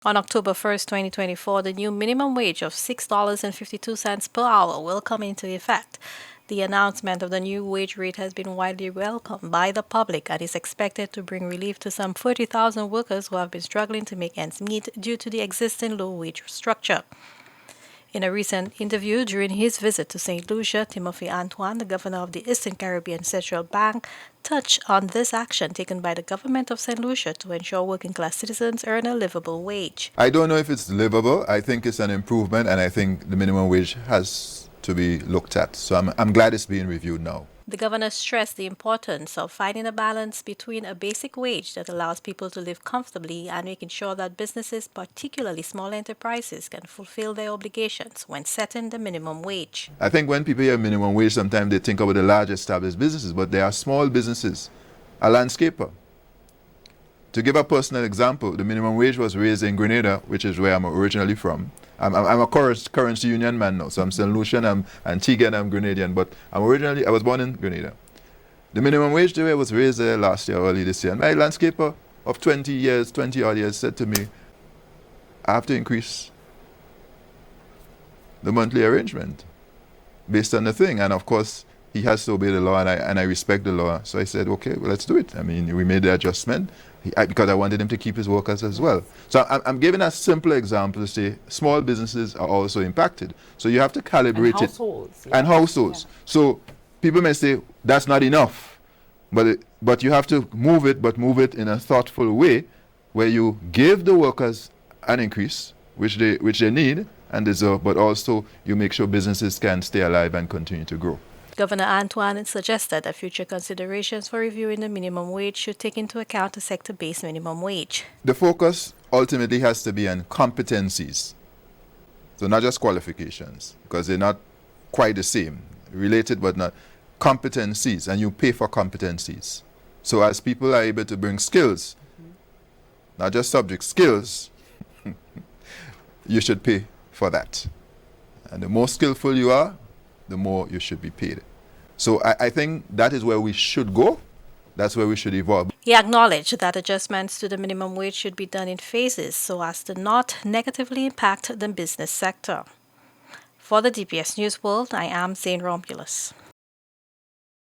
On October 1st, 2024, the new minimum wage of $6.52 per hour will come into effect. The announcement of the new wage rate has been widely welcomed by the public and is expected to bring relief to some 40,000 workers who have been struggling to make ends meet due to the existing low wage structure. In a recent interview during his visit to St. Lucia, Timothy Antoine, the governor of the Eastern Caribbean Central Bank, touched on this action taken by the government of St. Lucia to ensure working class citizens earn a livable wage. I don't know if it's livable. I think it's an improvement, and I think the minimum wage has to be looked at. So I'm glad it's being reviewed now. The governor stressed the importance of finding a balance between a basic wage that allows people to live comfortably and making sure that businesses, particularly small enterprises, can fulfill their obligations when setting the minimum wage. I think when people hear minimum wage, sometimes they think about the large established businesses, but there are small businesses. A landscaper. To give a personal example, the minimum wage was raised in Grenada, which is where I'm originally from. I'm a currency union man now, so I'm St. Lucian, I'm Antigua, and I'm Grenadian, but I was born in Grenada. The minimum wage there was raised there last year, early this year, and my landscaper of 20 odd years, said to me, I have to increase the monthly arrangement based on the thing, and of course, he has to obey the law, and I respect the law. So I said, okay, well, let's do it. I mean, we made the adjustment because I wanted him to keep his workers as well. So I'm giving a simple example to say small businesses are also impacted. So you have to calibrate and households, it. And households. Yeah. So people may say, that's not enough. But you have to move it in a thoughtful way where you give the workers an increase, which they need and deserve, but also you make sure businesses can stay alive and continue to grow. Governor Antoine suggested that future considerations for reviewing the minimum wage should take into account a sector-based minimum wage. The focus ultimately has to be on competencies. So not just qualifications, because they're not quite the same. Related but not. Competencies, and you pay for competencies. So as people are able to bring skills, not just subject, skills, you should pay for that. And the more skillful you are, the more you should be paid. So I think that is where we should go. That's where we should evolve. He acknowledged that adjustments to the minimum wage should be done in phases so as to not negatively impact the business sector. For the DPS News World, I am Zane Romulus.